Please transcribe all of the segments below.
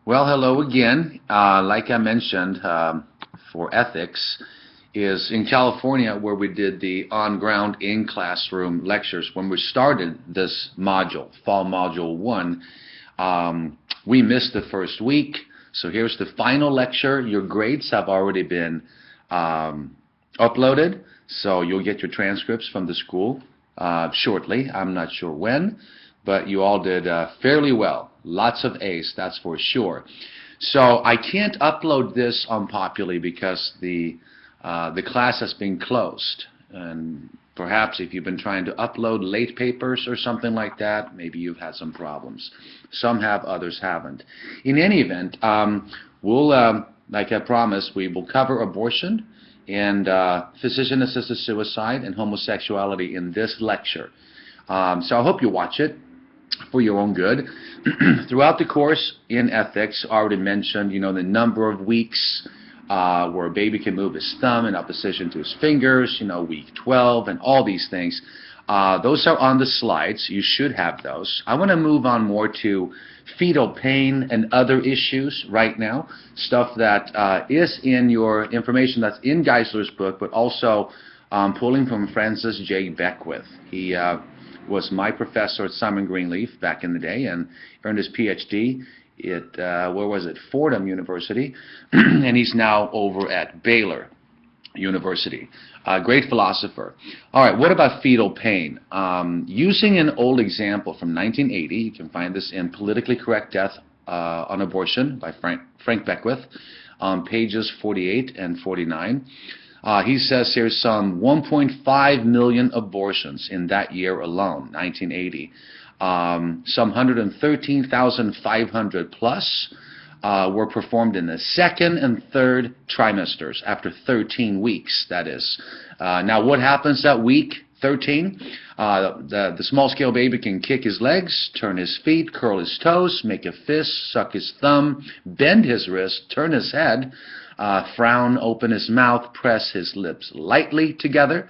Well, hello again. Like I mentioned, for ethics, is in California where we did the on-ground in-classroom lectures. When we started this module, Fall Module 1, we missed the first week. So here's the final lecture. Your grades have already been uploaded, so you'll get your transcripts from the school shortly. I'm not sure when, but you all did fairly well. Lots of A's, that's for sure. So I can't upload this unpopularly because the class has been closed. And perhaps if you've been trying to upload late papers or something like that, maybe you've had some problems. Some have, others haven't. In any event, like I promised, we will cover abortion and physician-assisted suicide and homosexuality in this lecture. So I hope you watch it for your own good. Throughout the course in ethics, I already mentioned, the number of weeks where a baby can move his thumb in opposition to his fingers, week 12 and all these things. Those are on the slides. You should have those. I want to move on more to fetal pain and other issues right now, stuff that is in your information that's in Geisler's book, but also pulling from Francis J. Beckwith. He was my professor at Simon Greenleaf back in the day and earned his PhD at, Fordham University, and he's now over at Baylor University. Great philosopher. All right, what about fetal pain? Using an old example from 1980, you can find this in Politically Correct Death on Abortion by Frank Beckwith, pages 48 and 49. He says here's some 1.5 million abortions in that year alone, 1980. Some 113,500 plus were performed in the second and third trimesters, after 13 weeks, that is. Now, what happens at week 13? The small-scale baby can kick his legs, turn his feet, curl his toes, make a fist, suck his thumb, bend his wrist, turn his head, frown, open his mouth, press his lips lightly together,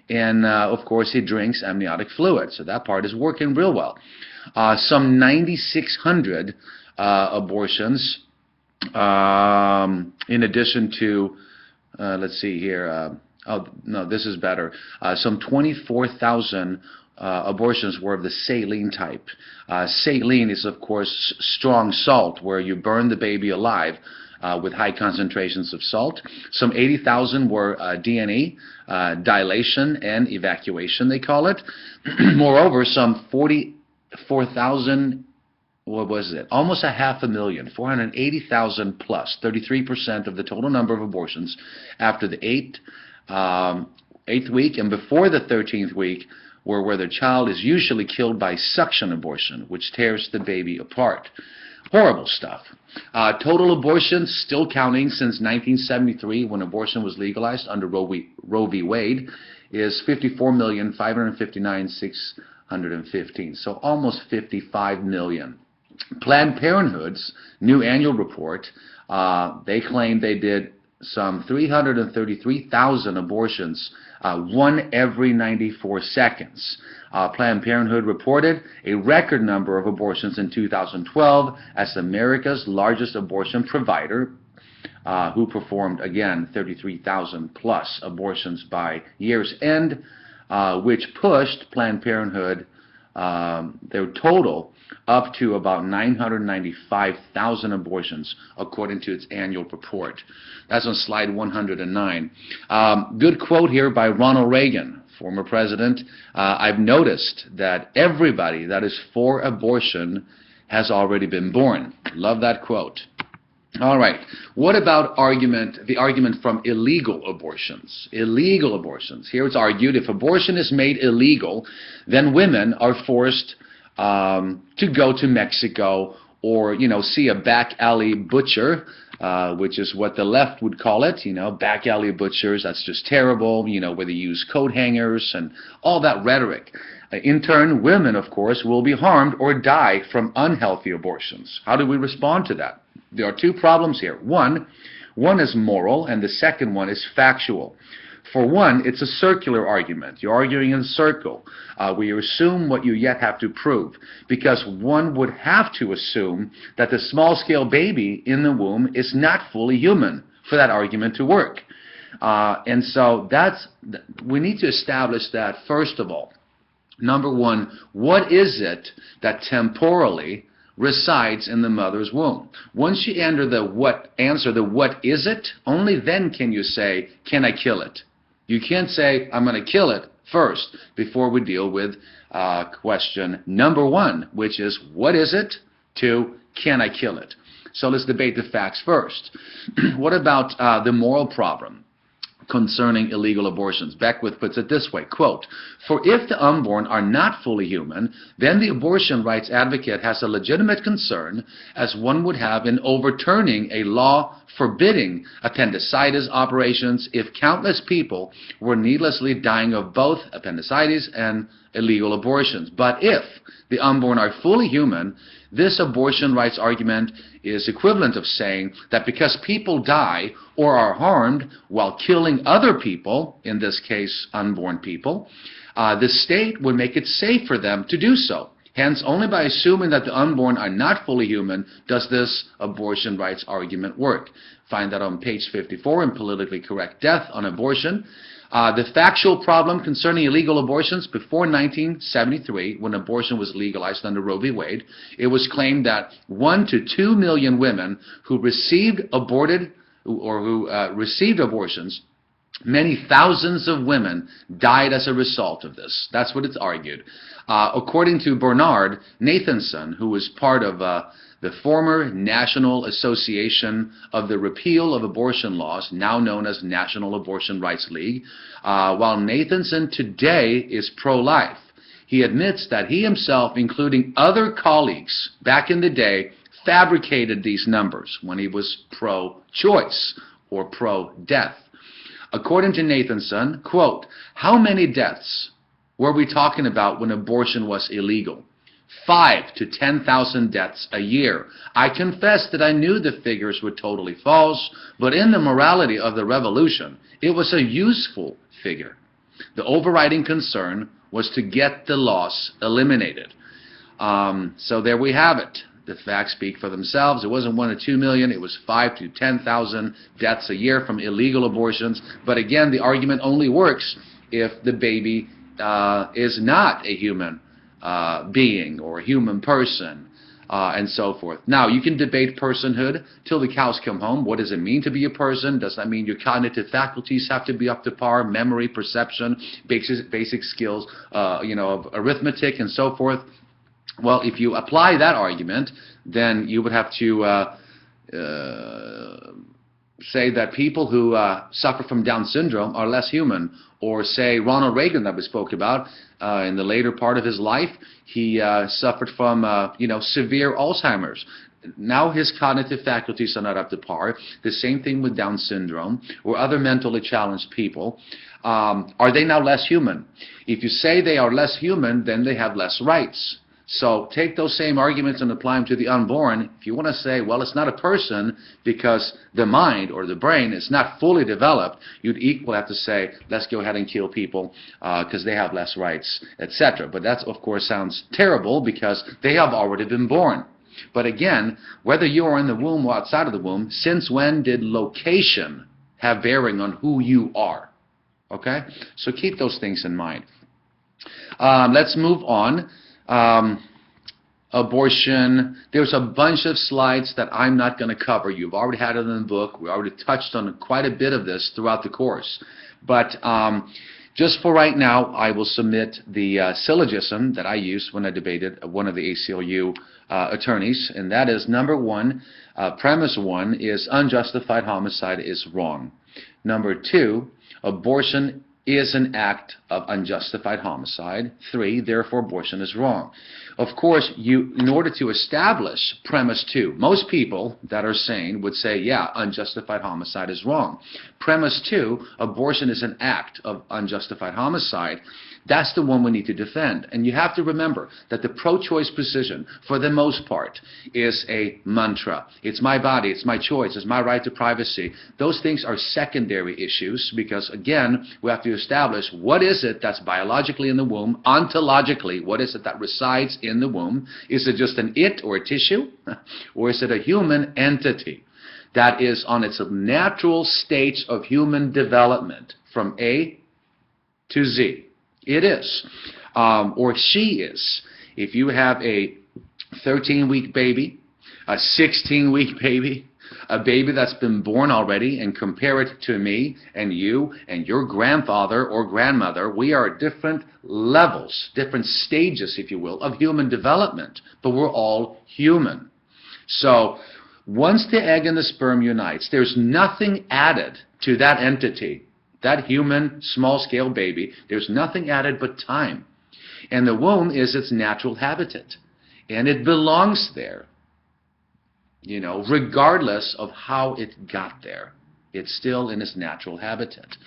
and of course he drinks amniotic fluid. So that part is working real well. Some 9,600 abortions, in addition to, let's see here, oh no, this is better. Some 24,000 abortions were of the saline type. Saline is, of course, strong salt, where you burn the baby alive with high concentrations of salt. Some 80,000 were D&E, dilation and evacuation, they call it. Moreover, some 44,000, what was it? Almost 500,000, 480,000 plus, 33% of the total number of abortions after the eighth week and before the 13th week were where the child is usually killed by suction abortion, which tears the baby apart. Horrible stuff. Total abortions still counting since 1973, when abortion was legalized under Roe v. Wade, is 54,559,615. So almost 55 million. Planned Parenthood's new annual report, they claim they did some 333,000 abortions, one every 94 seconds. Planned Parenthood reported a record number of abortions in 2012 as America's largest abortion provider, who performed, again, 33,000 plus abortions by year's end, which pushed Planned Parenthood, their total, up to about 995,000 abortions, according to its annual report. That's on slide 109. Good quote here by Ronald Reagan, former president. I've noticed that everybody that is for abortion has already been born. Love that quote. All right. What about the argument from illegal abortions? Illegal abortions. Here it's argued if abortion is made illegal, then women are forced to go to Mexico or, see a back alley butcher, which is what the left would call it, back alley butchers. That's just terrible, where they use coat hangers and all that rhetoric. In turn, women, of course, will be harmed or die from unhealthy abortions. How do we respond to that? There are two problems here. One is moral, and the second one is factual. For one, it's a circular argument. You're arguing in a circle. We assume what you yet have to prove, because one would have to assume that the small-scale baby in the womb is not fully human for that argument to work. And so we need to establish that, first of all. Number one, what is it that temporally resides in the mother's womb? Once you answer the what is it, only then can you say, can I kill it? You can't say, I'm going to kill it first before we deal with question number one, which is, what is it? Two, can I kill it? So let's debate the facts first. What about the moral problem concerning illegal abortions? Beckwith puts it this way, quote, "For if the unborn are not fully human, then the abortion rights advocate has a legitimate concern, as one would have in overturning a law forbidding appendicitis operations if countless people were needlessly dying of both appendicitis and illegal abortions. But if the unborn are fully human, this abortion rights argument is equivalent of saying that because people die or are harmed while killing other people, in this case unborn people, the state would make it safe for them to do so. Hence, only by assuming that the unborn are not fully human does this abortion rights argument work." Find that on page 54 in Politically Correct Death on Abortion. The factual problem concerning illegal abortions: before 1973, when abortion was legalized under Roe v. Wade, it was claimed that 1 to 2 million women who received received abortions, many thousands of women died as a result of this. That's what it's argued. According to Bernard Nathanson, who was part of the former National Association of the Repeal of Abortion Laws, now known as National Abortion Rights League, while Nathanson today is pro-life, he admits that he himself, including other colleagues back in the day, fabricated these numbers when he was pro-choice or pro-death. According to Nathanson, quote, "How many deaths were we talking about when abortion was illegal? 5 to 10,000 deaths a year. I confess that I knew the figures were totally false, but in the morality of the revolution, it was a useful figure. The overriding concern was to get the loss eliminated." So there we have it. The facts speak for themselves. It wasn't 1 to 2 million. It was 5 to 10,000 deaths a year from illegal abortions. But again, the argument only works if the baby is not a human being or a human person, and so forth. Now, you can debate personhood till the cows come home. What does it mean to be a person? Does that mean your cognitive faculties have to be up to par, memory, perception, basic skills, of arithmetic and so forth? Well, if you apply that argument, then you would have to say that people who suffer from Down syndrome are less human, or say Ronald Reagan that we spoke about in the later part of his life, he suffered from severe Alzheimer's. Now his cognitive faculties are not up to par. The same thing with Down syndrome or other mentally challenged people. Are they now less human? If you say they are less human, then they have less rights. So take those same arguments and apply them to the unborn. If you want to say, well, it's not a person because the mind or the brain is not fully developed, you'd equally have to say, let's go ahead and kill people because they have less rights, etc. But that, of course, sounds terrible because they have already been born. But again, whether you are in the womb or outside of the womb, since when did location have bearing on who you are? Okay? So keep those things in mind. Let's move on. Abortion, there's a bunch of slides that I'm not going to cover. You've already had it in the book. We already touched on quite a bit of this throughout the course. But just for right now, I will submit the syllogism that I used when I debated one of the ACLU attorneys, and that is, number one, premise one is unjustified homicide is wrong. Number two, abortion is an act of unjustified homicide. 3, therefore abortion is wrong. of course, in order to establish premise 2, most people that are sane would say, yeah, unjustified homicide is wrong. Premise 2, abortion is an act of unjustified homicide. That's the one we need to defend. And you have to remember that the pro-choice position, for the most part, is a mantra. It's my body, it's my choice, it's my right to privacy. Those things are secondary issues because, again, we have to establish what is it that's biologically in the womb, ontologically, what is it that resides in the womb? Is it just an it or a tissue? Or is it a human entity that is on its natural stage of human development from A to Z? It is, or she is. If you have a 13-week baby, a 16-week baby, a baby that's been born already, and compare it to me and you and your grandfather or grandmother, we are at different levels, different stages, if you will, of human development, but we're all human. So once the egg and the sperm unites, there's nothing added to that entity, that human small-scale baby. There's nothing added but time. And the womb is its natural habitat. And it belongs there, regardless of how it got there. It's still in its natural habitat.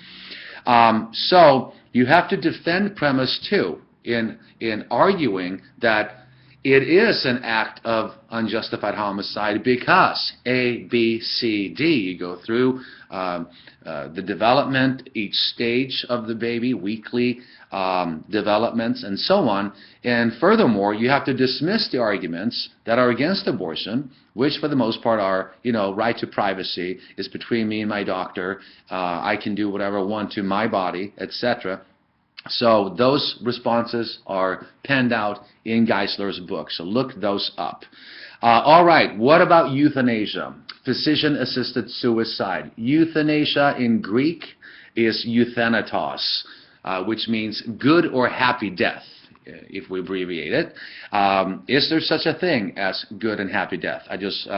So you have to defend premise 2 in arguing that it is an act of unjustified homicide because A, B, C, D, you go through the development, each stage of the baby, weekly developments, and so on. And furthermore, you have to dismiss the arguments that are against abortion, which for the most part are, right to privacy is between me and my doctor. I can do whatever I want to my body, etc. So those responses are penned out in Geisler's book, so look those up. All right, what about euthanasia? Physician-assisted suicide. Euthanasia in Greek is euthanatos, which means good or happy death, if we abbreviate it. Is there such a thing as good and happy death? I just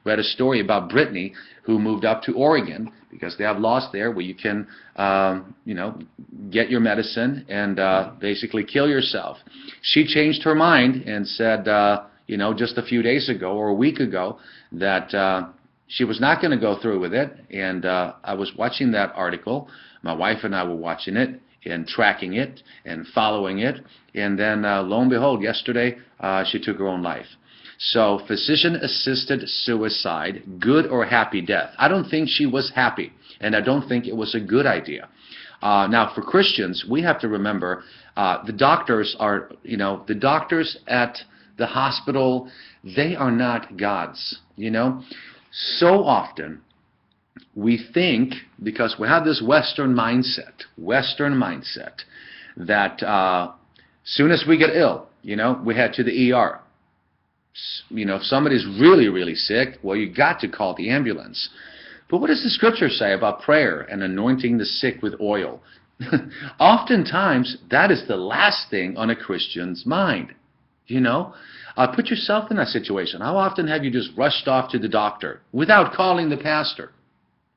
read a story about Brittany, who moved up to Oregon because they have laws there where you can, get your medicine and basically kill yourself. She changed her mind and said, just a few days ago or a week ago that she was not going to go through with it. And I was watching that article. My wife and I were watching it and tracking it and following it. And then lo and behold, yesterday she took her own life. So physician-assisted suicide, good or happy death. I don't think she was happy, and I don't think it was a good idea. Now, for Christians, we have to remember the doctors are, the doctors at the hospital, they are not gods, So often, we think, because we have this Western mindset, that soon as we get ill, we head to the ER. If somebody's really, really sick, well, you got to call the ambulance. But what does the Scripture say about prayer and anointing the sick with oil? Oftentimes, that is the last thing on a Christian's mind. Put yourself in that situation. How often have you just rushed off to the doctor without calling the pastor?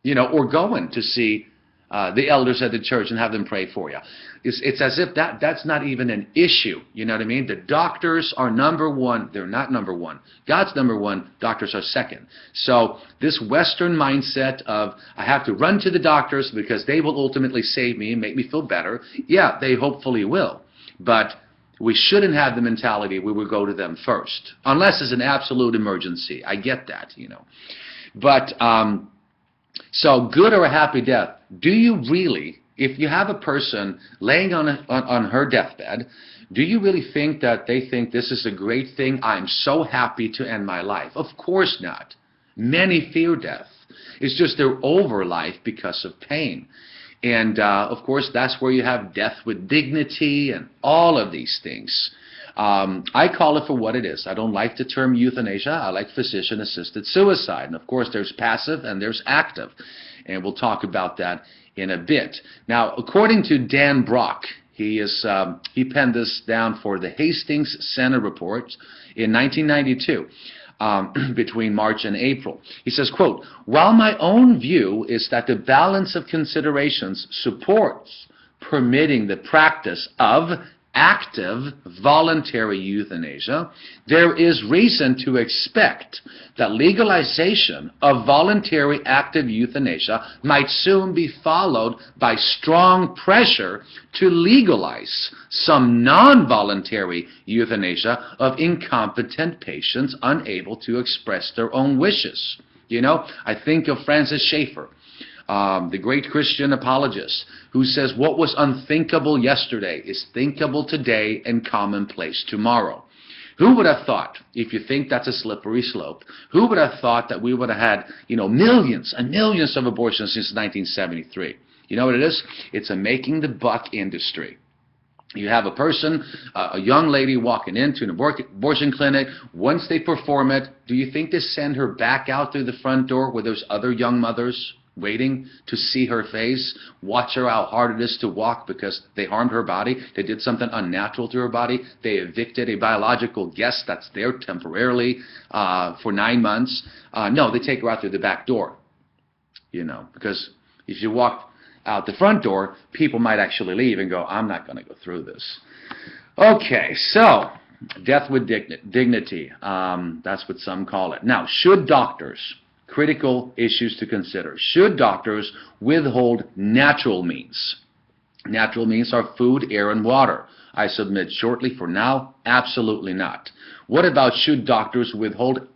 Or going to see the elders at the church and have them pray for you. It's as if that's not even an issue. You know what I mean? The doctors are number one. They're not number one. God's number one. Doctors are second. So this Western mindset of I have to run to the doctors because they will ultimately save me and make me feel better. Yeah, they hopefully will. But we shouldn't have the mentality we will go to them first. Unless it's an absolute emergency. I get that, But so good or a happy death, do you really, if you have a person laying on her deathbed, do you really think that they think this is a great thing? I'm so happy to end my life. Of course not. Many fear death. It's just they're over life because of pain. And of course, that's where you have death with dignity and all of these things. I call it for what it is. I don't like the term euthanasia. I like physician-assisted suicide. And of course, there's passive and there's active. And we'll talk about that in a bit. Now, according to Dan Brock, he penned this down for the Hastings Center Report in 1992, between March and April. He says, quote, "While my own view is that the balance of considerations supports permitting the practice of active voluntary euthanasia, there is reason to expect that legalization of voluntary active euthanasia might soon be followed by strong pressure to legalize some non-voluntary euthanasia of incompetent patients unable to express their own wishes. You know, I think of Francis Schaeffer, the great Christian apologist, who says what was unthinkable yesterday is thinkable today and commonplace tomorrow. Who would have thought, if you think that's a slippery slope, who would have thought that we would have had, millions and millions of abortions since 1973? You know what it is? It's a making the buck industry. You have a person, a young lady walking into an abortion clinic. Once they perform it, do you think they send her back out through the front door where there's other young mothers waiting to see her face, watch her how hard it is to walk because they harmed her body, they did something unnatural to her body, they evicted a biological guest that's there temporarily for 9 months? No, they take her out through the back door, because if you walk out the front door, people might actually leave and go, I'm not going to go through this. Okay, so death with dignity, that's what some call it. Now, should doctors, critical issues to consider, should doctors withhold natural means? Natural means are food, air, and water. I submit shortly, for now, absolutely not. What about should doctors withhold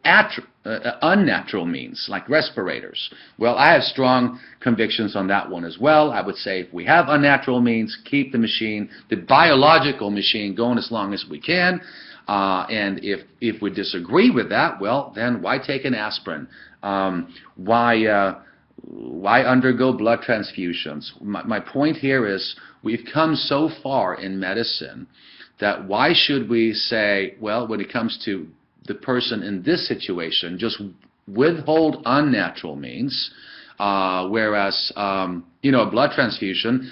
unnatural means, like respirators? Well, I have strong convictions on that one as well. I would say if we have unnatural means, keep the machine, the biological machine, going as long as we can. And if we disagree with that, well, then why take an aspirin? Why undergo blood transfusions? My point here is we've come so far in medicine that why should we say, well, when it comes to the person in this situation, just withhold unnatural means, whereas, a blood transfusion,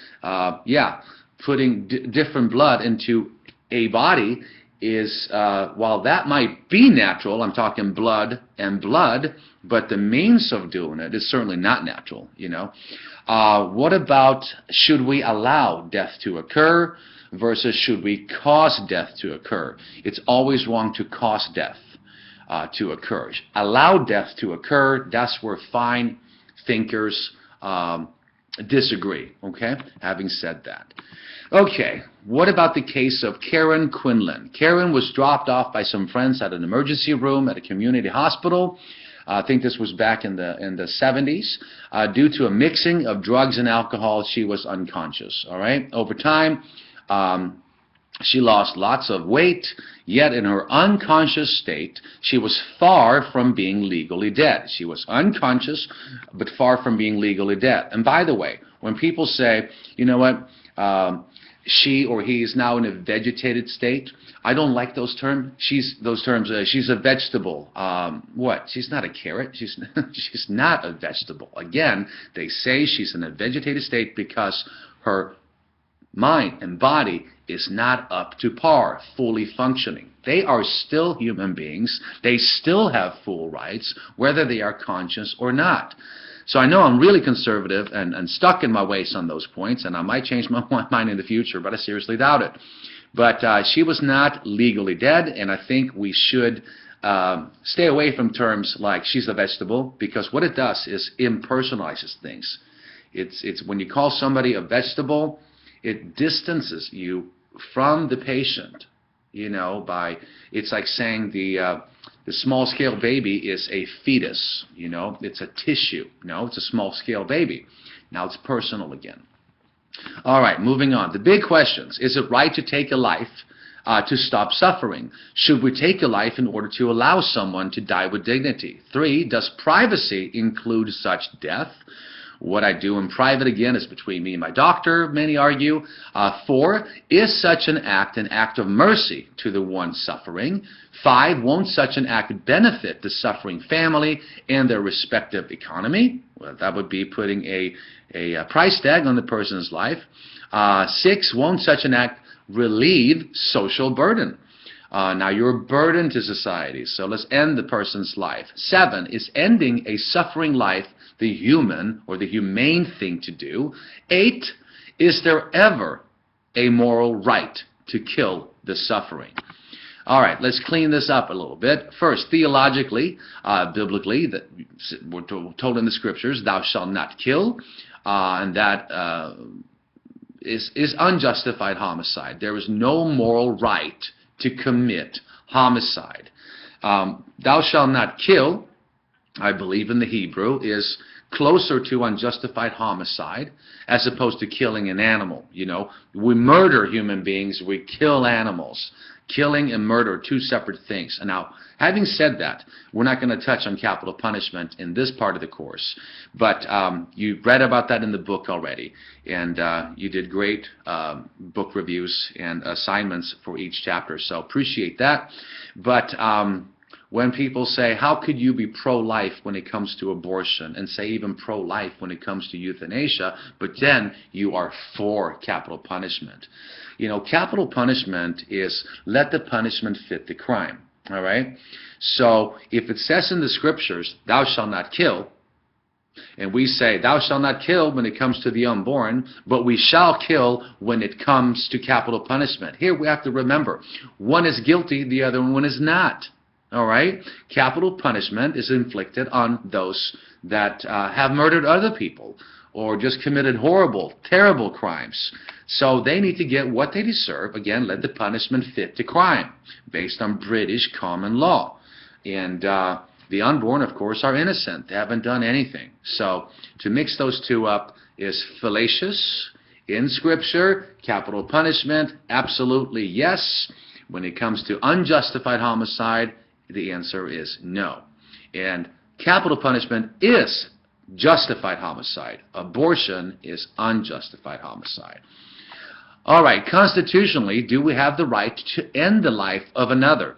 putting different blood into a body is, while that might be natural, I'm talking blood and blood, but the means of doing it is certainly not natural, What about should we allow death to occur versus should we cause death to occur? It's always wrong to cause death to occur. Allow death to occur, that's where fine thinkers disagree, okay? Having said that. Okay, what about the case of Karen Quinlan? Karen was dropped off by some friends at an emergency room at a community hospital. I think this was back in the 70s. Due to a mixing of drugs and alcohol, she was unconscious, all right? Over time, she lost lots of weight, yet in her unconscious state, she was far from being legally dead. She was unconscious, but far from being legally dead. And by the way, when people say, you know what, she or he is now in a vegetated state, I don't like those terms. She's a vegetable. What? She's not a carrot. She's not a vegetable. Again, they say she's in a vegetated state because her mind and body is not up to par, fully functioning. They are still human beings. They still have full rights, whether they are conscious or not. So I know I'm really conservative and stuck in my ways on those points, and I might change my mind in the future, but I seriously doubt it. But she was not legally dead, and I think we should stay away from terms like she's a vegetable, because what it does is impersonalizes things. It's when you call somebody a vegetable, it distances you from the patient, it's like saying the small-scale baby is a fetus, it's a tissue. No, it's a small-scale baby. Now it's personal again. All right, moving on. The big questions. Is it right to take a life to stop suffering? Should we take a life in order to allow someone to die with dignity? 3, does privacy include such death? What I do in private, again, is between me and my doctor, many argue. 4, is such an act of mercy to the one suffering? 5, won't such an act benefit the suffering family and their respective economy? Well, that would be putting a price tag on the person's life. 6, won't such an act relieve social burden? Now you're a burden to society, so let's end the person's life. 7, is ending a suffering life the human or the humane thing to do? 8, is there ever a moral right to kill the suffering. All right, let's clean this up a little bit. First, theologically, biblically, that we're told in the Scriptures, thou shalt not kill, and that is unjustified homicide. There is no moral right to commit homicide. Thou shalt not kill, I believe in the Hebrew, is closer to unjustified homicide as opposed to killing an animal. You know, we murder human beings, we kill animals. Killing and murder are two separate things. And now, having said that, we're not going to touch on capital punishment in this part of the course. But you read about that in the book already. And you did great book reviews and assignments for each chapter. So appreciate that. But when people say, how could you be pro-life when it comes to abortion, and say even pro-life when it comes to euthanasia, but then you are for capital punishment? You know, capital punishment is let the punishment fit the crime, all right? So if it says in the Scriptures, thou shalt not kill, and we say, thou shalt not kill when it comes to the unborn, but we shall kill when it comes to capital punishment. Here we have to remember, one is guilty, the other one is not. All right? Capital punishment is inflicted on those that have murdered other people or just committed horrible, terrible crimes. So they need to get what they deserve. Again, let the punishment fit the crime based on British common law. And the unborn, of course, are innocent. They haven't done anything. So to mix those two up is fallacious. In Scripture, capital punishment, absolutely yes. When it comes to unjustified homicide, the answer is no. And capital punishment is justified homicide. Abortion is unjustified homicide. All right, constitutionally, do we have the right to end the life of another?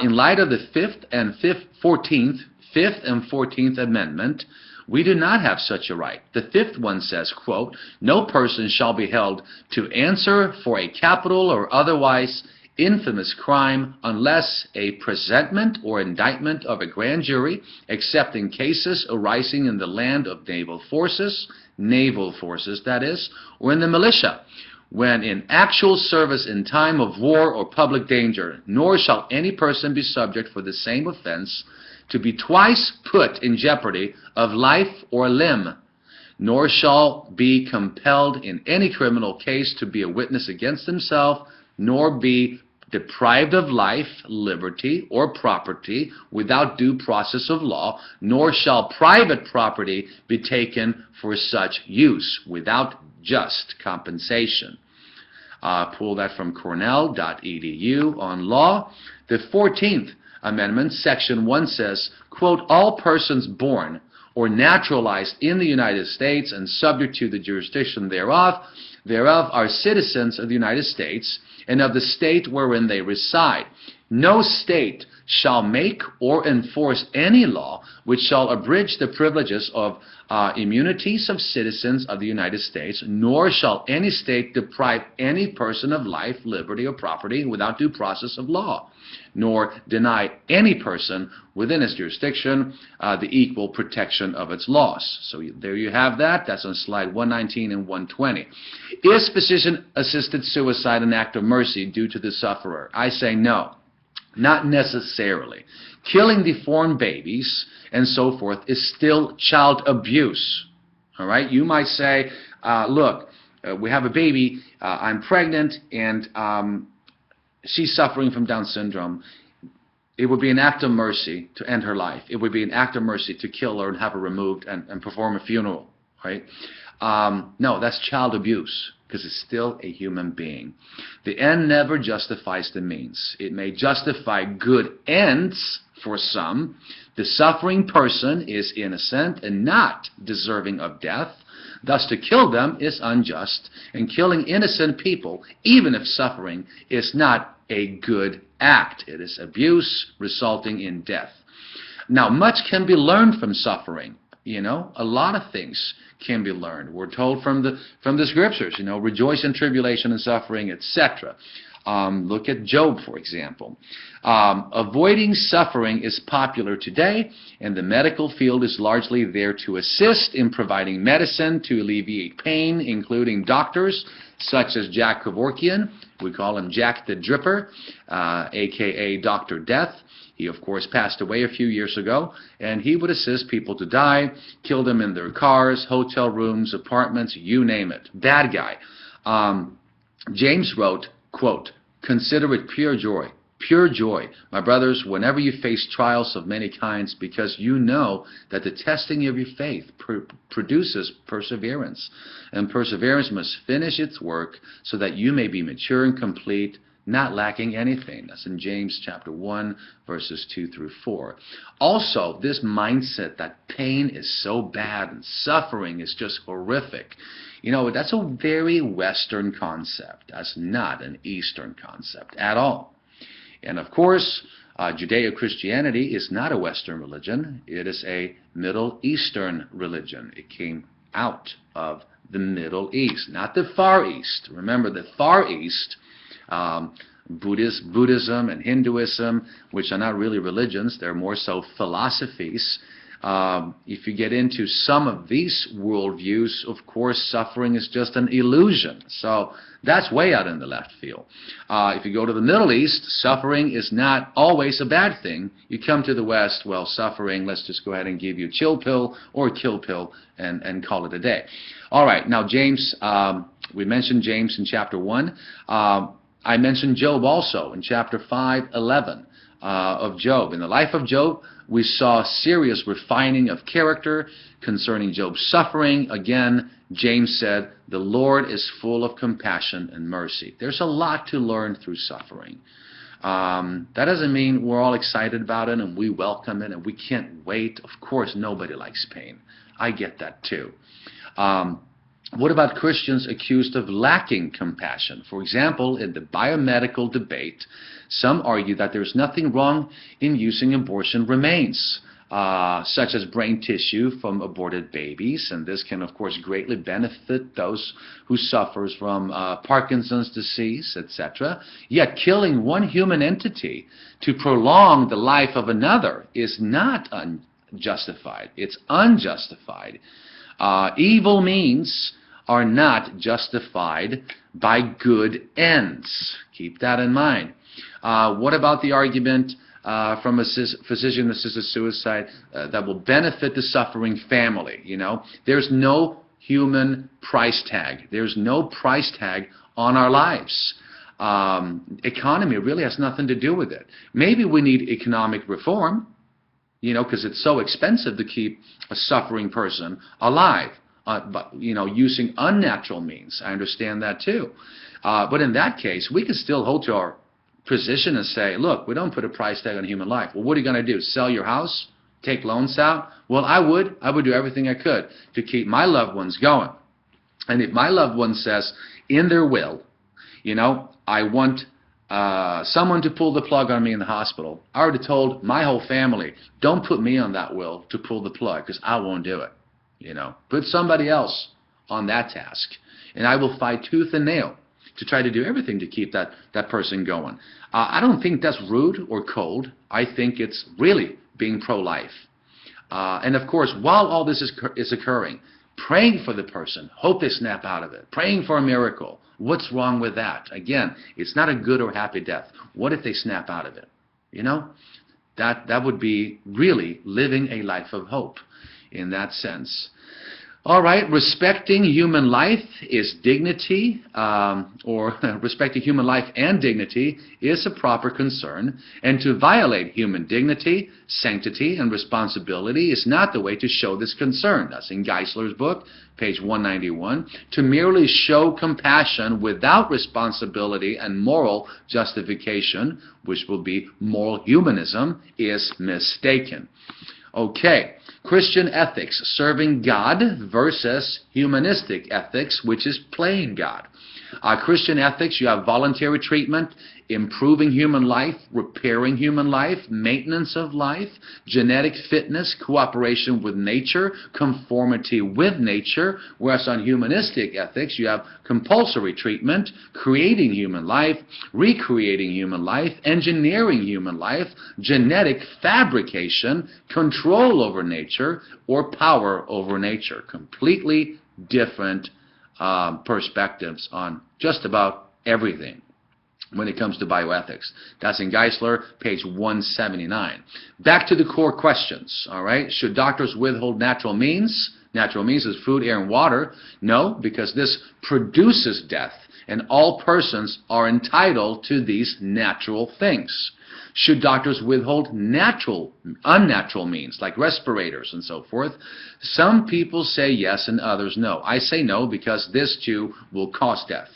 In light of the Fifth and 14th Amendment, we do not have such a right. The fifth one says, quote, no person shall be held to answer for a capital or otherwise infamous crime unless a presentment or indictment of a grand jury, except in cases arising in the land of naval forces that is, or in the militia, when in actual service in time of war or public danger, nor shall any person be subject for the same offense to be twice put in jeopardy of life or limb, nor shall be compelled in any criminal case to be a witness against himself, nor be deprived of life, liberty, or property without due process of law, nor shall private property be taken for such use without just compensation. Pull that from cornell.edu on law. The 14th Amendment, Section 1 says, quote, all persons born or naturalized in the United States and subject to the jurisdiction thereof are citizens of the United States and of the state wherein they reside. No state shall make or enforce any law which shall abridge the privileges of immunities of citizens of the United States, nor shall any state deprive any person of life, liberty, or property without due process of law, nor deny any person within its jurisdiction the equal protection of its laws. So there you have that. That's on slide 119 and 120. Is physician-assisted suicide an act of mercy due to the sufferer? I say no. Not necessarily. Killing deformed babies and so forth is still child abuse. All right? You might say, look, we have a baby, I'm pregnant, and she's suffering from Down syndrome. It would be an act of mercy to end her life. It would be an act of mercy to kill her and have her removed and perform a funeral. Right? No, that's child abuse, because it's still a human being. The end never justifies the means. It may justify good ends for some. The suffering person is innocent and not deserving of death. Thus, to kill them is unjust, and killing innocent people, even if suffering, is not a good act. It is abuse resulting in death. Now, much can be learned from suffering. You know, a lot of things can be learned. We're told from the Scriptures, you know, rejoice in tribulation and suffering, etc. Look at Job, for example. Avoiding suffering is popular today, and the medical field is largely there to assist in providing medicine to alleviate pain, including doctors such as Jack Kevorkian. We call him Jack the Dripper, a.k.a. Dr. Death. He, of course, passed away a few years ago, and he would assist people to die, kill them in their cars, hotel rooms, apartments, you name it. Bad guy. James wrote, quote, "Consider it pure joy, my brothers, whenever you face trials of many kinds, because you know that the testing of your faith produces perseverance. And perseverance must finish its work so that you may be mature and complete, not lacking anything." That's in James chapter 1, verses 2 through 4. Also, this mindset that pain is so bad and suffering is just horrific, that's a very Western concept. That's not an Eastern concept at all. And of course, Judeo-Christianity is not a Western religion. It is a Middle Eastern religion. It came out of the Middle East, not the Far East. Remember, the Far East, Buddhism and Hinduism, which are not really religions, they're more so philosophies. If you get into some of these worldviews, of course, suffering is just an illusion. So that's way out in the left field. If you go to the Middle East, suffering is not always a bad thing. You come to the West, well, suffering, let's just go ahead and give you a chill pill or a kill pill and call it a day. All right, now James, we mentioned James in chapter 1. I mentioned Job also in chapter 5:11 of Job. In the life of Job, we saw serious refining of character concerning Job's suffering. Again, James said, "The Lord is full of compassion and mercy." There's a lot to learn through suffering. That doesn't mean we're all excited about it and we welcome it and we can't wait. Of course, nobody likes pain. I get that too. What about Christians accused of lacking compassion? For example, in the biomedical debate, some argue that there's nothing wrong in using abortion remains, such as brain tissue from aborted babies, and this can, of course, greatly benefit those who suffers from Parkinson's disease, etc. Yet killing one human entity to prolong the life of another is not unjustified. It's unjustified. Evil means are not justified by good ends. Keep that in mind. What about the argument from a physician-assisted suicide that will benefit the suffering family? There's no human price tag. There's no price tag on our lives. Economy really has nothing to do with it. Maybe we need economic reform, because it's so expensive to keep a suffering person alive. But using unnatural means. I understand that too. But in that case, we can still hold to our position and say, look, we don't put a price tag on human life. Well, what are you going to do? Sell your house? Take loans out? Well, I would do everything I could to keep my loved ones going. And if my loved one says in their will, I want someone to pull the plug on me in the hospital, I already told my whole family, don't put me on that will to pull the plug because I won't do it. Put somebody else on that task. And I will fight tooth and nail to try to do everything to keep that person going. I don't think that's rude or cold. I think it's really being pro-life. And of course, while all this is occurring, praying for the person, hope they snap out of it, praying for a miracle. What's wrong with that? Again, it's not a good or happy death. What if they snap out of it? That would be really living a life of hope in that sense. All right, respecting human life is dignity, or respecting human life and dignity is a proper concern, and to violate human dignity, sanctity, and responsibility is not the way to show this concern. That's in Geisler's book, page 191. To merely show compassion without responsibility and moral justification, which will be moral humanism, is mistaken. Okay, Christian ethics, serving God versus humanistic ethics, which is playing God. Christian ethics, you have voluntary treatment, improving human life, repairing human life, maintenance of life, genetic fitness, cooperation with nature, conformity with nature, whereas on humanistic ethics, you have compulsory treatment, creating human life, recreating human life, engineering human life, genetic fabrication, control over nature, or power over nature. Completely different perspectives on just about everything when it comes to bioethics. That's in Geisler, page 179. Back to the core questions, all right? Should doctors withhold natural means? Natural means is food, air, and water. No, because this produces death, and all persons are entitled to these natural things. Should doctors withhold unnatural means, like respirators and so forth? Some people say yes and others no. I say no because this too will cause death.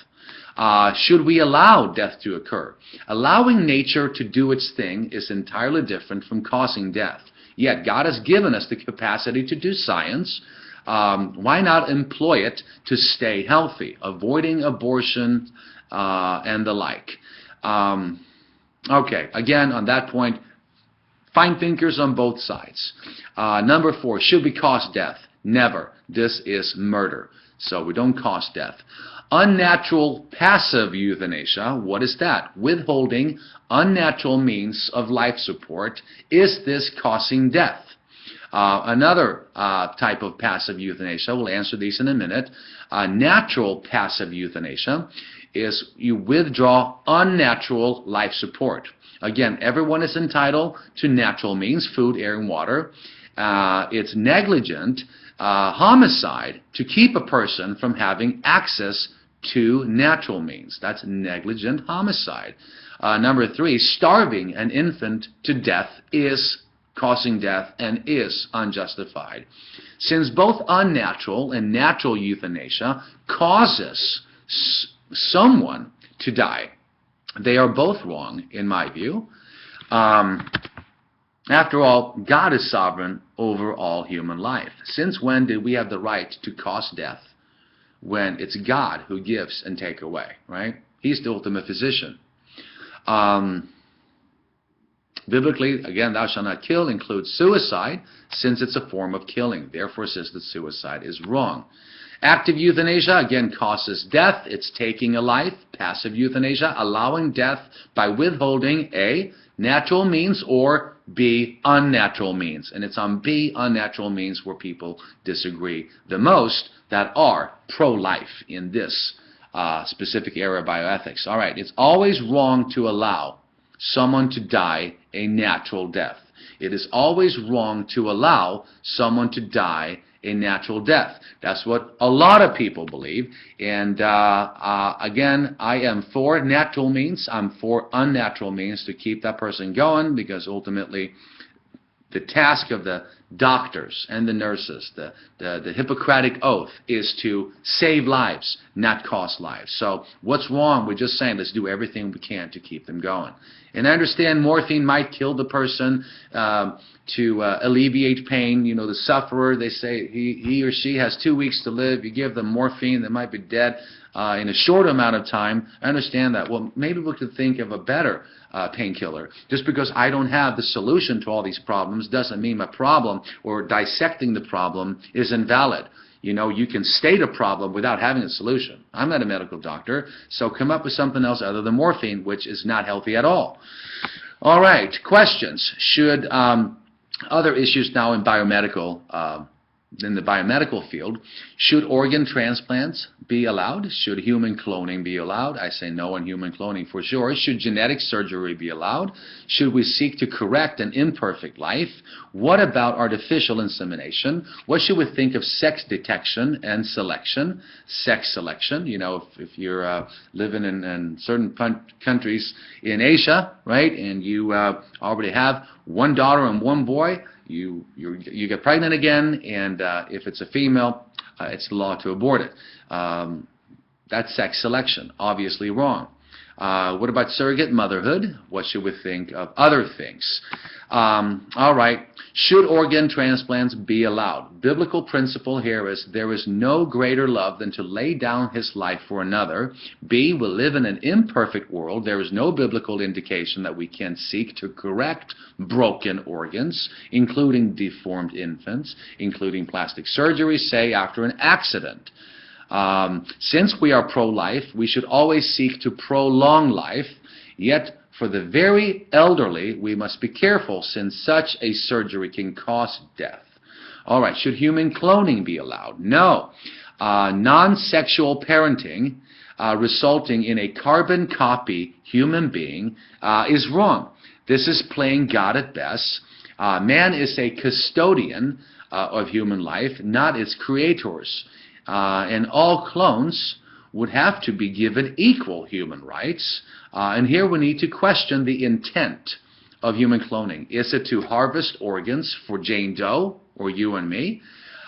Should we allow death to occur? Allowing nature to do its thing is entirely different from causing death. Yet God has given us the capacity to do science. Why not employ it to stay healthy, avoiding abortion and the like? Okay, again, on that point, fine thinkers on both sides. Number 4, should we cause death? Never. This is murder. So we don't cause death. Unnatural passive euthanasia, what is that? Withholding unnatural means of life support. Is this causing death? Another type of passive euthanasia, we'll answer these in a minute. Natural passive euthanasia is you withdraw unnatural life support. Again, everyone is entitled to natural means, food, air, and water. It's negligent homicide to keep a person from having access to natural means. That's negligent homicide. Number 3, starving an infant to death is causing death and is unjustified. Since both unnatural and natural euthanasia causes someone to die, they are both wrong in my view. After all, God is sovereign over all human life. Since when did we have the right to cause death when it's God who gives and takes away, right? He's the ultimate physician. Biblically, again, thou shalt not kill includes suicide, since it's a form of killing. Therefore, assisted suicide is wrong. Active euthanasia, again, causes death. It's taking a life. Passive euthanasia, allowing death by withholding A, natural means, or B, unnatural means. And it's on B, unnatural means, where people disagree the most that are pro-life in this specific area of bioethics. All right, it's always wrong to allow someone to die a natural death. It is always wrong to allow someone to die a natural death. That's what a lot of people believe. And again, I am for natural means. I'm for unnatural means to keep that person going, because ultimately the task of the doctors and the nurses, the Hippocratic oath, is to save lives, not cost lives. So what's wrong with just saying let's do everything we can to keep them going? And I understand morphine might kill the person to alleviate pain. You know, the sufferer, they say he or she has 2 weeks to live. You give them morphine, they might be dead in a short amount of time. I understand that. Well, maybe we could think of a better painkiller. Just because I don't have the solution to all these problems doesn't mean my problem or dissecting the problem is invalid. You know, you can state a problem without having a solution. I'm not a medical doctor, so come up with something else other than morphine, which is not healthy at all. All right, questions. Should other issues now in biomedical, in the biomedical field, should organ transplants be allowed? Should human cloning be allowed? I say no on human cloning for sure. Should genetic surgery be allowed? Should we seek to correct an imperfect life? What about artificial insemination? What should we think of sex detection and selection? Sex selection, you know, if you're living in certain countries in Asia, right, and you already have one daughter and one boy, you get pregnant again, and if it's a female, it's the law to abort it. That's sex selection, obviously wrong. What about surrogate motherhood? What should we think of other things? All right. Should organ transplants be allowed? Biblical principle here is there is no greater love than to lay down his life for another. B, we live in an imperfect world. There is no biblical indication that we can seek to correct broken organs, including deformed infants, including plastic surgery, say after an accident. Since we are pro-life, we should always seek to prolong life, yet for the very elderly, we must be careful since such a surgery can cause death. All right, should human cloning be allowed? No. Non-sexual parenting resulting in a carbon copy human being is wrong. This is playing God at best. Man is a custodian of human life, not its creators. And all clones would have to be given equal human rights. And here we need to question the intent of human cloning. Is it to harvest organs for Jane Doe or you and me?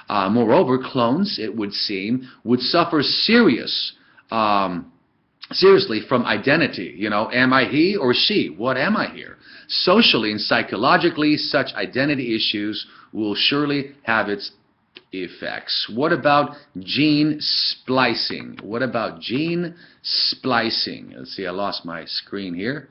Moreover, clones, it would seem, would suffer seriously from identity. You know, am I he or she? What am I here? Socially and psychologically, such identity issues will surely have its effects. What about gene splicing? What about gene splicing? Let's see, I lost my screen here.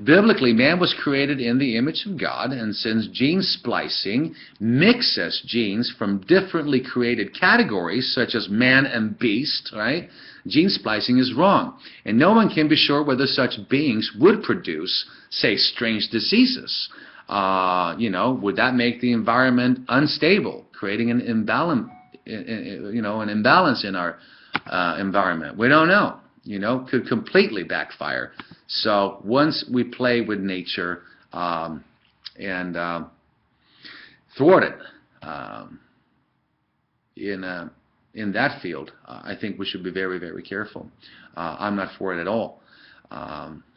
Biblically, man was created in the image of God, and since gene splicing mixes genes from differently created categories, such as man and beast, right? Gene splicing is wrong, and no one can be sure whether such beings would produce, say, strange diseases. Would that make the environment unstable, creating an imbalance, an imbalance in our environment? We don't know. Could completely backfire. So once we play with nature and thwart it in that field, I think we should be very, very careful. I'm not for it at all.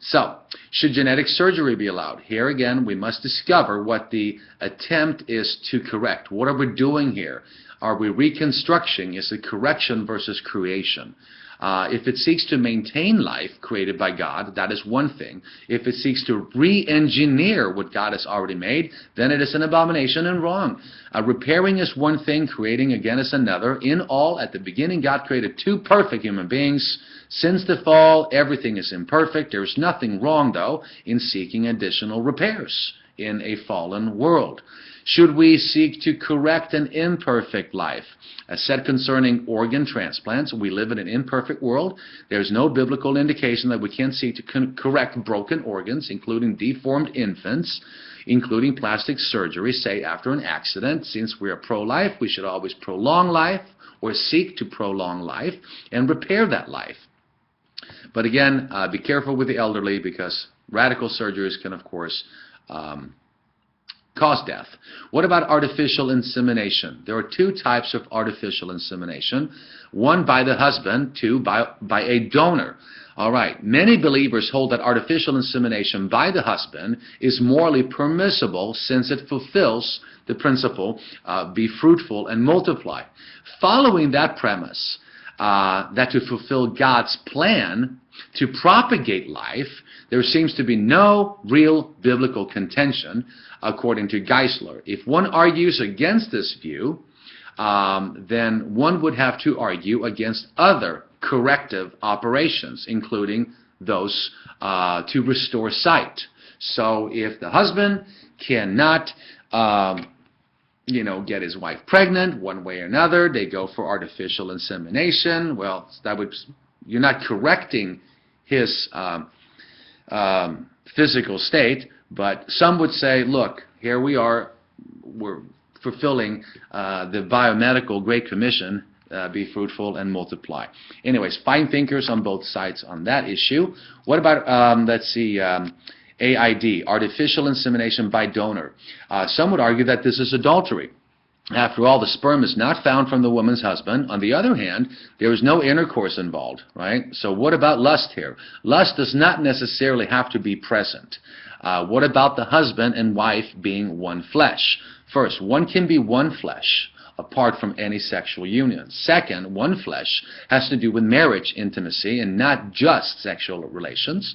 So, should genetic surgery be allowed? Here again, we must discover what the attempt is to correct. What are we doing here? Are we reconstructing? Is it correction versus creation? If it seeks to maintain life created by God, that is one thing. If it seeks to re-engineer what God has already made, then it is an abomination and wrong. Repairing is one thing, creating again is another. In all, at the beginning, God created two perfect human beings. Since the fall, everything is imperfect. There is nothing wrong, though, in seeking additional repairs in a fallen world. Should we seek to correct an imperfect life? As said concerning organ transplants, we live in an imperfect world. There's no biblical indication that we can seek to correct broken organs, including deformed infants, including plastic surgery, say after an accident. Since we are pro-life, we should always prolong life or seek to prolong life and repair that life. But again, be careful with the elderly because radical surgeries can, of course, cause death. What about artificial insemination? There are two types of artificial insemination. One by the husband, two by a donor. All right. Many believers hold that artificial insemination by the husband is morally permissible since it fulfills the principle, be fruitful and multiply. Following that premise, that to fulfill God's plan to propagate life, there seems to be no real biblical contention, according to Geisler. If one argues against this view, then one would have to argue against other corrective operations, including those to restore sight. So if the husband cannot get his wife pregnant one way or another, they go for artificial insemination. Well, you're not correcting his physical state, but some would say, look, here we are, we're fulfilling the biomedical Great Commission, be fruitful and multiply. Anyways, fine thinkers on both sides on that issue. What about, let's see, AID, artificial insemination by donor? Some would argue that this is adultery. After all, the sperm is not found from the woman's husband. On the other hand, there is no intercourse involved, right? So what about lust here? Lust does not necessarily have to be present. What about the husband and wife being one flesh? First, one can be one flesh apart from any sexual union. Second, one flesh has to do with marriage intimacy and not just sexual relations.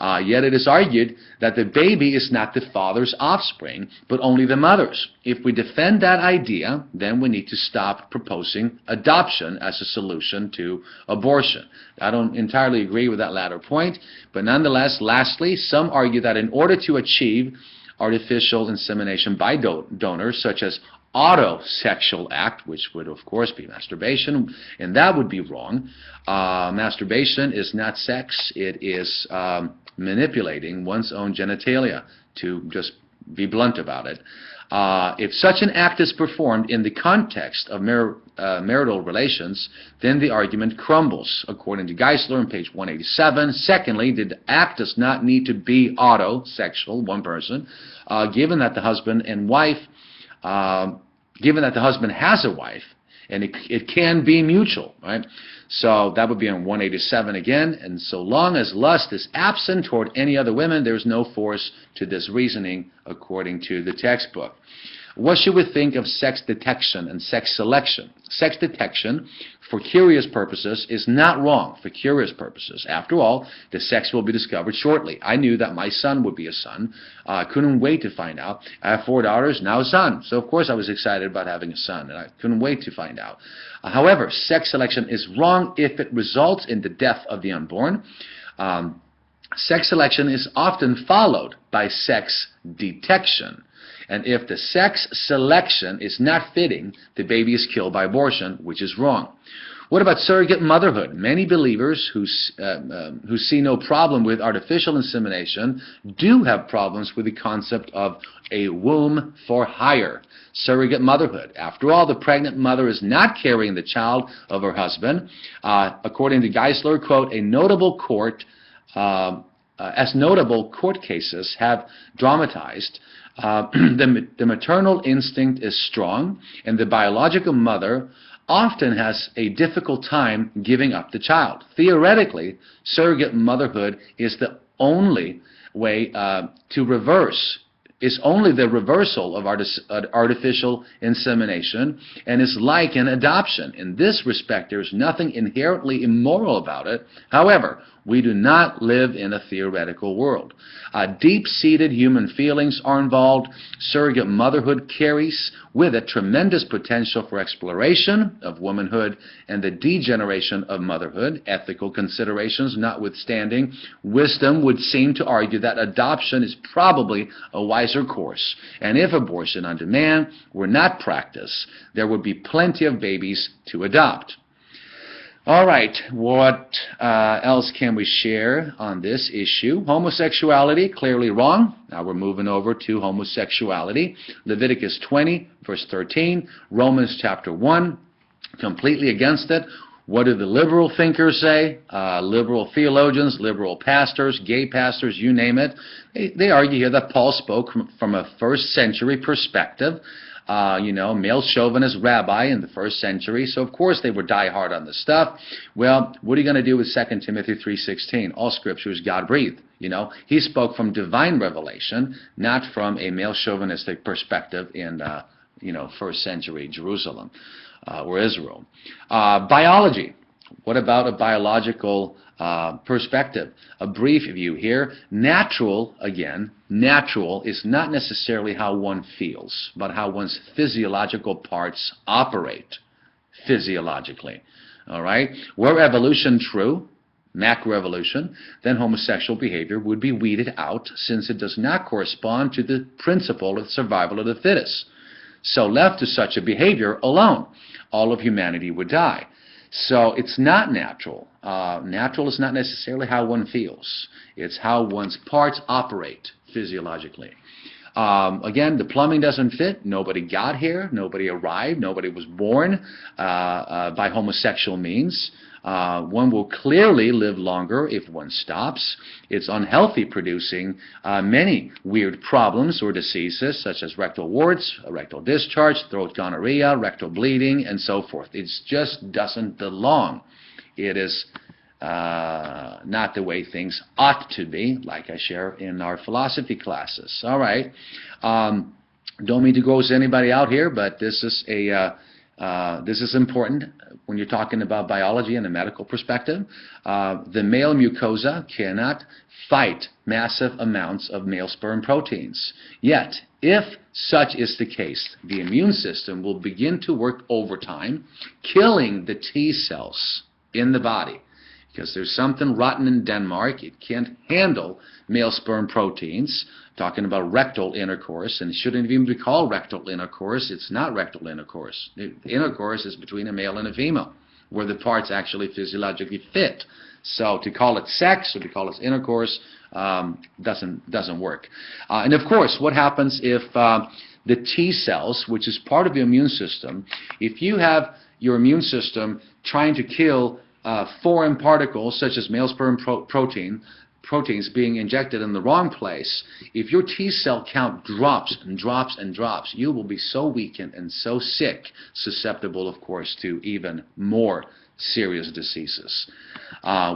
Yet it is argued that the baby is not the father's offspring, but only the mother's. If we defend that idea, then we need to stop proposing adoption as a solution to abortion. I don't entirely agree with that latter point, but nonetheless, lastly, some argue that in order to achieve artificial insemination by donors, such as autosexual act, which would of course be masturbation, and that would be wrong. Masturbation is not sex, it is manipulating one's own genitalia, to just be blunt about it. If such an act is performed in the context of marital relations, then the argument crumbles. According to Geisler on page 187, secondly, the act does not need to be autosexual, one person, given that the husband has a wife, and it can be mutual, right? So that would be on 187 again, and so long as lust is absent toward any other women, there's no force to this reasoning according to the textbook. What should we think of sex detection and sex selection? Sex detection, for curious purposes, is not wrong for curious purposes. After all, the sex will be discovered shortly. I knew that my son would be a son. I couldn't wait to find out. I have 4 daughters, now a son. So of course I was excited about having a son, and I couldn't wait to find out. However, sex selection is wrong if it results in the death of the unborn. Sex selection is often followed by sex detection. And if the sex selection is not fitting, the baby is killed by abortion, which is wrong. What about surrogate motherhood? Many believers who see no problem with artificial insemination do have problems with the concept of a womb for hire. Surrogate motherhood. After all, the pregnant mother is not carrying the child of her husband. According to Geisler, quote, as notable court cases have dramatized, the maternal instinct is strong, and the biological mother often has a difficult time giving up the child. Theoretically, surrogate motherhood is the only way is only the reversal of artificial insemination, and is like an adoption. In this respect, there is nothing inherently immoral about it. However, we do not live in a theoretical world. Deep-seated human feelings are involved. Surrogate motherhood carries with it tremendous potential for exploration of womanhood and the degeneration of motherhood. Ethical considerations notwithstanding, wisdom would seem to argue that adoption is probably a wiser course. And if abortion on demand were not practiced, there would be plenty of babies to adopt. All right, what else can we share on this issue? Homosexuality, clearly wrong. Now we're moving over to homosexuality. Leviticus 20, verse 13. Romans chapter 1, completely against it. What do the liberal thinkers say? Liberal theologians, liberal pastors, gay pastors, you name it. They argue here that Paul spoke from a first century perspective. Male chauvinist rabbi in the first century, so of course they were die hard on this stuff. Well, what are you going to do with 2 Timothy 3:16? All scripture is God-breathed. He spoke from divine revelation, not from a male chauvinistic perspective in, first century Jerusalem or Israel. Biology. What about a biological perspective? A brief view here. Natural is not necessarily how one feels, but how one's physiological parts operate physiologically. All right? Were evolution true, macroevolution, then homosexual behavior would be weeded out, since it does not correspond to the principle of survival of the fittest. So left to such a behavior alone, all of humanity would die. So it's not natural. Natural is not necessarily how one feels. It's how one's parts operate physiologically. Again, the plumbing doesn't fit. Nobody got here. Nobody arrived. Nobody was born by homosexual means. One will clearly live longer if one stops. It's unhealthy, producing many weird problems or diseases such as rectal warts, rectal discharge, throat gonorrhea, rectal bleeding, and so forth. It just doesn't belong. It is not the way things ought to be, like I share in our philosophy classes. All right. Don't mean to gross anybody out here, but this is This is important when you're talking about biology in a medical perspective. The male mucosa cannot fight massive amounts of male sperm proteins. Yet, if such is the case, the immune system will begin to work overtime, killing the T cells in the body. Because there's something rotten in Denmark. It can't handle male sperm proteins. Talking about rectal intercourse, and it shouldn't even be called rectal intercourse. It's not rectal intercourse. Intercourse is between a male and a female, where the parts actually physiologically fit. So to call it sex or to call it intercourse doesn't work. And of course, what happens if the T cells, which is part of the immune system, if you have your immune system trying to kill foreign particles such as male sperm proteins being injected in the wrong place, if your T cell count drops and drops and drops, you will be so weakened and so sick, susceptible, of course, to even more serious diseases.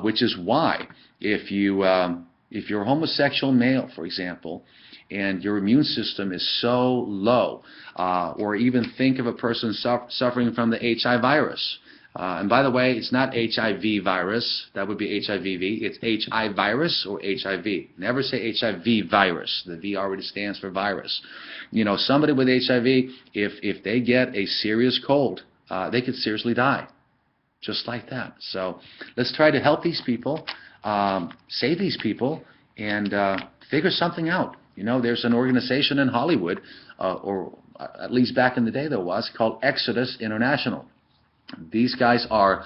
Which is why if you're a homosexual male, for example, and your immune system is so low, or even think of a person suffering from the HIV virus. And by the way, it's not HIV virus. That would be HIV-V. It's HIV virus or HIV. Never say HIV virus. The V already stands for virus. You know, somebody with HIV, if they get a serious cold, they could seriously die. Just like that. So let's try to help these people, save these people, and figure something out. You know, there's an organization in Hollywood, or at least back in the day there was, called Exodus International. These guys are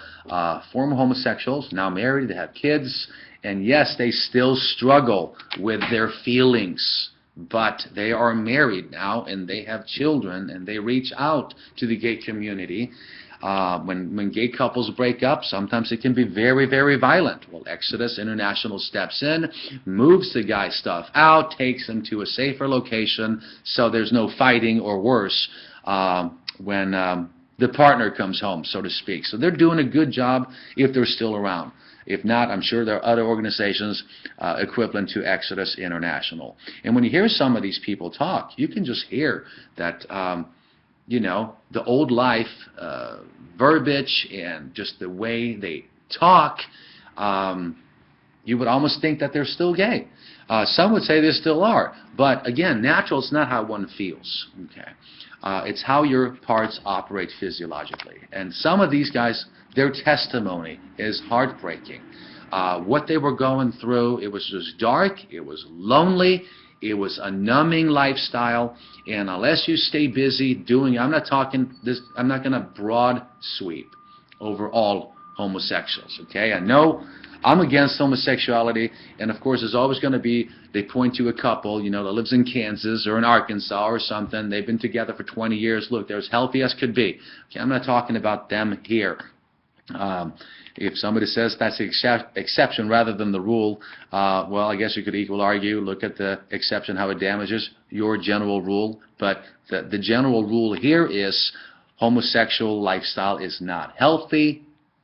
former homosexuals, now married, they have kids, and yes, they still struggle with their feelings, but they are married now, and they have children, and they reach out to the gay community. When gay couples break up, sometimes it can be very, very violent. Well, Exodus International steps in, moves the guy's stuff out, takes them to a safer location, so there's no fighting or worse when the partner comes home, so to speak. So they're doing a good job if they're still around. If not, I'm sure there are other organizations equivalent to Exodus International. And when you hear some of these people talk, you can just hear that, you know, the old life verbiage and just the way they talk, you would almost think that they're still gay. Some would say they still are. But again, natural is not how one feels. Okay. It's how your parts operate physiologically. And some of these guys, their testimony is heartbreaking. What they were going through, it was just dark, it was lonely, it was a numbing lifestyle, and unless you stay busy doing, I'm not going to broad sweep over all homosexuals, okay? I know I'm against homosexuality, and of course there's always going to be, they point to a couple, you know, that lives in Kansas or in Arkansas or something, they've been together for 20 years, look, they're as healthy as could be. Okay, I'm not talking about them here. If somebody says that's the exception rather than the rule, well, I guess you could equal argue, look at the exception, how it damages your general rule, but the general rule here is homosexual lifestyle is not healthy,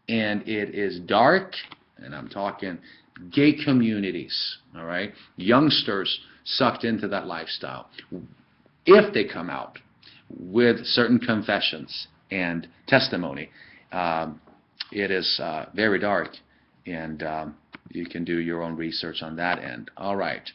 and it is dark. And I'm talking gay communities, all right? Youngsters sucked into that lifestyle. If they come out with certain confessions and testimony, it is very dark, and you can do your own research on that end. All right.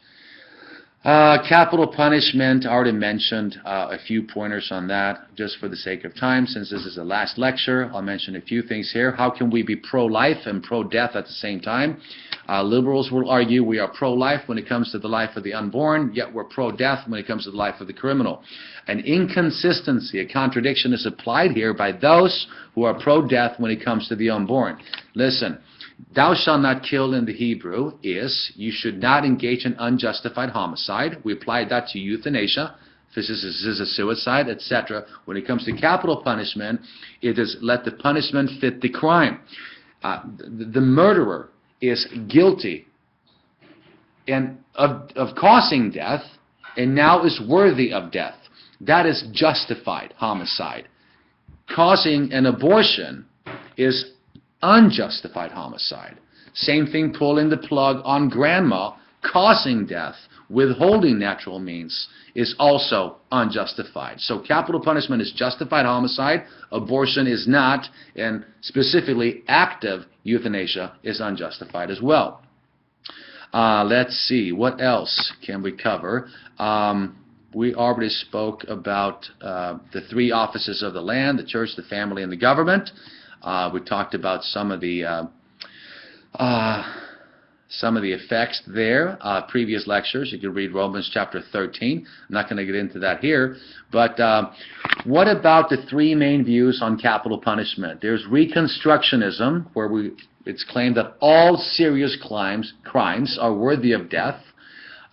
Capital punishment, I already mentioned a few pointers on that. Just for the sake of time, since this is the last lecture, I'll mention a few things here. How can we be pro-life and pro-death at the same time? Liberals will argue we are pro-life when it comes to the life of the unborn, yet we're pro-death when it comes to the life of the criminal. An inconsistency, a contradiction is applied here by those who are pro-death when it comes to the unborn. Listen. Thou shalt not kill in the Hebrew is, you should not engage in unjustified homicide. We applied that to euthanasia, this is a suicide, etc. When it comes to capital punishment, it is let the punishment fit the crime. The murderer is guilty and of causing death, and now is worthy of death. That is justified homicide. Causing an abortion is unjustified homicide. Same thing, pulling the plug on grandma, causing death, withholding natural means is also unjustified. So capital punishment is justified homicide, abortion is not, and specifically active euthanasia is unjustified as well. Let's see, what else can we cover? We already spoke about the three offices of the land, the church, the family, and the government. We talked about some of the effects there. Previous lectures, you can read Romans chapter 13. I'm not going to get into that here. But what about the three main views on capital punishment? There's Reconstructionism, where it's claimed that all serious crimes are worthy of death.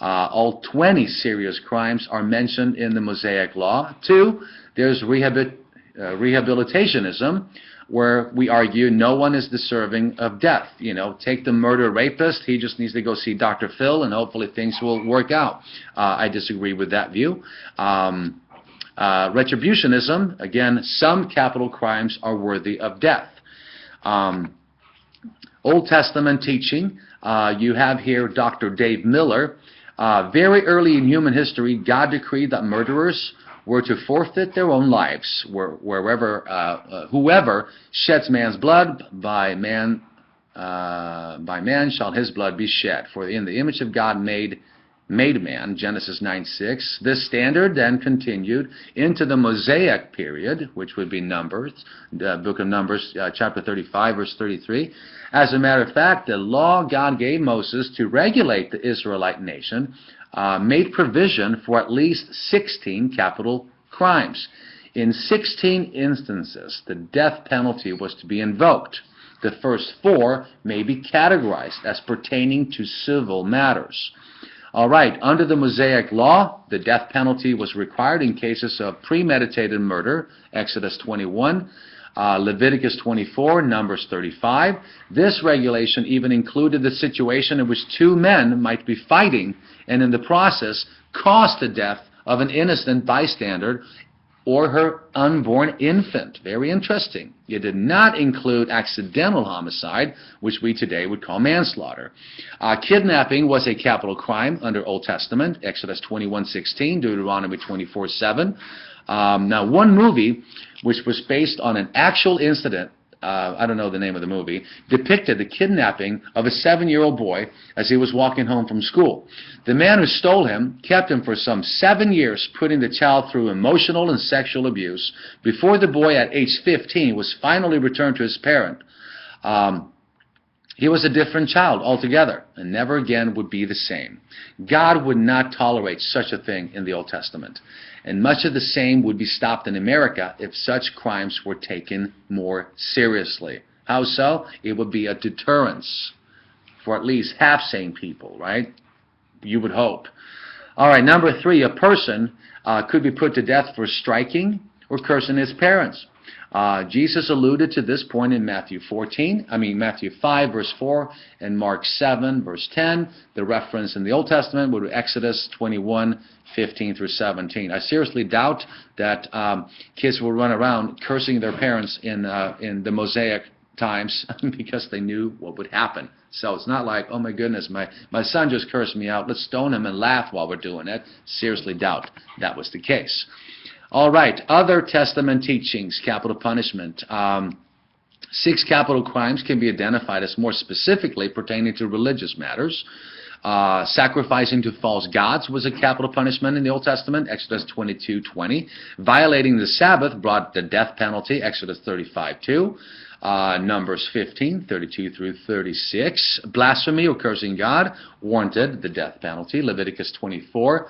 All 20 serious crimes are mentioned in the Mosaic Law. 2, there's Rehabilitationism, where we argue no one is deserving of death. You know, take the murder rapist, he just needs to go see Dr. Phil and hopefully things will work out. I disagree with that view. Retributionism, again, some capital crimes are worthy of death. Old Testament teaching, you have here Dr. Dave Miller. Very early in human history, God decreed that murderers were to forfeit their own lives. Whoever sheds man's blood, by man shall his blood be shed. For in the image of God made man, Genesis 9:6. This standard then continued into the Mosaic period, which would be Numbers, the book of Numbers, chapter 35, verse 33. As a matter of fact, the law God gave Moses to regulate the Israelite nation made provision for at least 16 capital crimes. In 16 instances, the death penalty was to be invoked. The first 4 may be categorized as pertaining to civil matters. All right, under the Mosaic Law, the death penalty was required in cases of premeditated murder, Exodus 21, Leviticus 24, Numbers 35. This regulation even included the situation in which 2 men might be fighting and in the process cause the death of an innocent bystander or her unborn infant. Very interesting. It did not include accidental homicide, which we today would call manslaughter. Kidnapping was a capital crime under Old Testament, Exodus 21:16, Deuteronomy 24:7. Now, one movie, which was based on an actual incident, I don't know the name of the movie, depicted the kidnapping of a 7-year-old boy as he was walking home from school. The man who stole him kept him for some 7 years, putting the child through emotional and sexual abuse, before the boy at age 15 was finally returned to his parent. He was a different child altogether and never again would be the same. God would not tolerate such a thing in the Old Testament. And much of the same would be stopped in America if such crimes were taken more seriously. How so? It would be a deterrence for at least half-sane people, right? You would hope. All right, number 3, a person could be put to death for striking or cursing his parents. Jesus alluded to this point in Matthew 5, verse 4, and Mark 7, verse 10. The reference in the Old Testament would be Exodus 21, 15 through 17. I seriously doubt that kids will run around cursing their parents in the Mosaic times because they knew what would happen. So it's not like, oh my goodness, my son just cursed me out, let's stone him and laugh while we're doing it. Seriously doubt that was the case. All right, other Testament teachings, capital punishment. 6 capital crimes can be identified as more specifically pertaining to religious matters. Sacrificing to false gods was a capital punishment in the Old Testament, Exodus 22:20. Violating the Sabbath brought the death penalty, Exodus 35:2. Numbers 15, 32 through 36. Blasphemy or cursing God warranted the death penalty, Leviticus 24.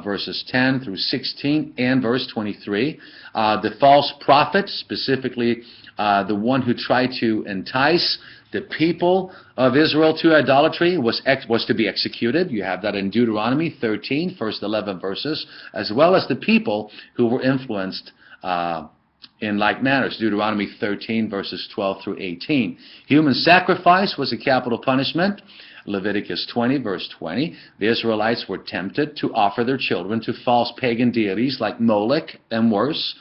Verses 10 through 16 and verse 23. The false prophet, specifically the one who tried to entice the people of Israel to idolatry, was to be executed. You have that in Deuteronomy 13, first 11 verses, as well as the people who were influenced in like manners. Deuteronomy 13, verses 12 through 18. Human sacrifice was a capital punishment. Leviticus 20, verse 20, the Israelites were tempted to offer their children to false pagan deities like Molech and worse.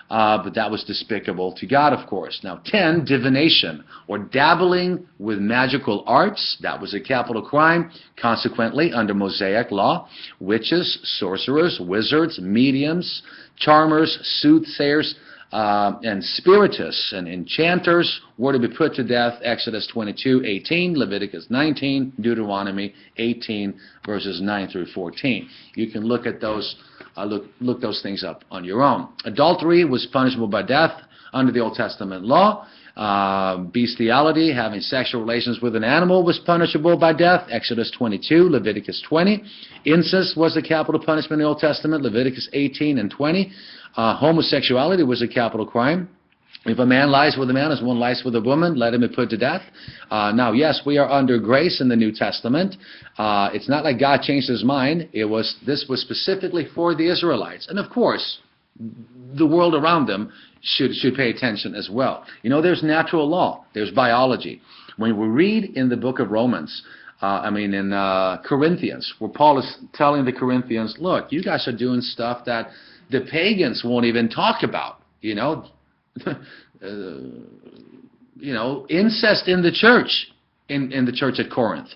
but that was despicable to God, of course. Now, 10, divination, or dabbling with magical arts. That was a capital crime. Consequently, under Mosaic law, witches, sorcerers, wizards, mediums, charmers, soothsayers, and spiritists and enchanters were to be put to death. Exodus 22:18, Leviticus 19, Deuteronomy 18, verses 9 through 14. You can look at those, look those things up on your own. Adultery was punishable by death under the Old Testament law. Bestiality, having sexual relations with an animal, was punishable by death. Exodus 22, Leviticus 20. Incest was a capital punishment in the Old Testament. Leviticus 18 and 20. Homosexuality was a capital crime. If a man lies with a man as one lies with a woman, let him be put to death. Now, yes, we are under grace in the New Testament. It's not like God changed his mind. This was specifically for the Israelites. And of course, the world around them should pay attention as well. You know, there's natural law. There's biology. When we read in the book of Romans, in Corinthians, where Paul is telling the Corinthians, look, you guys are doing stuff that the pagans won't even talk about, incest in the church, in the church at Corinth.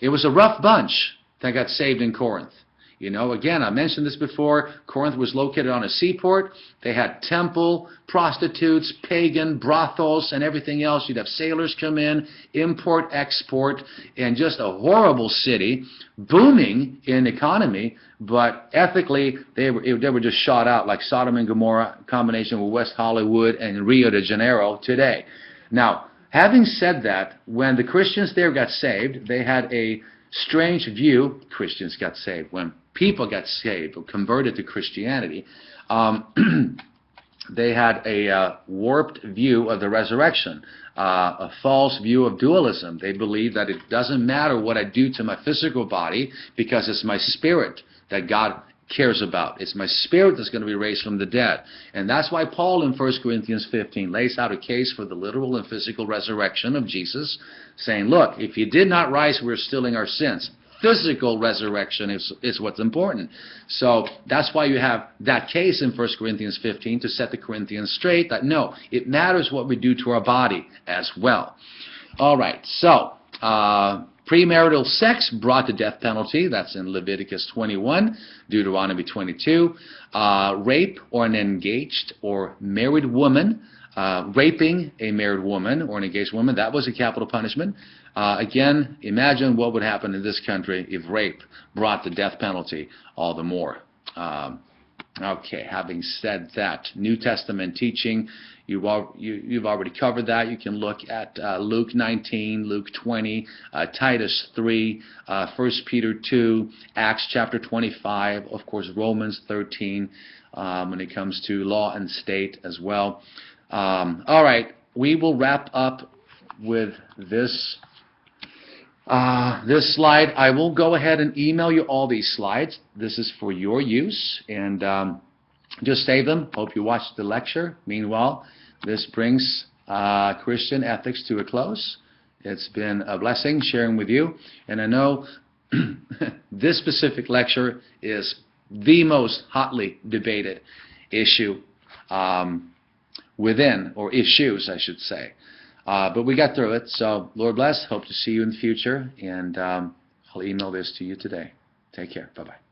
It was a rough bunch that got saved in Corinth. Again, I mentioned this before. Corinth was located on a seaport. They had temple, prostitutes, pagan, brothels, and everything else. You'd have sailors come in, import, export, and just a horrible city, booming in economy, but ethically, they were just shot out like Sodom and Gomorrah, combination with West Hollywood and Rio de Janeiro today. Now, having said that, when the Christians there got saved, they had a strange view. Christians got saved. When people got saved or converted to Christianity, they had a warped view of the resurrection, a false view of dualism. They believed that it doesn't matter what I do to my physical body because it's my spirit that God cares about. It's my spirit that's going to be raised from the dead. And that's why Paul in 1 Corinthians 15 lays out a case for the literal and physical resurrection of Jesus, saying, look, if he did not rise, we're still in our sins. Physical resurrection is what's important. So that's why you have that case in 1 Corinthians 15 to set the Corinthians straight that no, it matters what we do to our body as well. All right, so premarital sex brought the death penalty. That's in Leviticus 21, Deuteronomy 22. Rape or an engaged or married woman, raping a married woman or an engaged woman, that was a capital punishment. Again, imagine what would happen in this country if rape brought the death penalty all the more. Okay, having said that, New Testament teaching, you've already covered that. You can look at Luke 19, Luke 20, Titus 3, 1 Peter 2, Acts chapter 25, of course Romans 13, when it comes to law and state as well. All right, we will wrap up with this slide. I will go ahead and email you all these slides. This is for your use, and just save them. Hope you watched the lecture. Meanwhile, this brings Christian ethics to a close. It's been a blessing sharing with you, and I know this specific lecture is the most hotly debated issue within, or issues, I should say. But we got through it, so Lord bless. Hope to see you in the future, and I'll email this to you today. Take care. Bye-bye.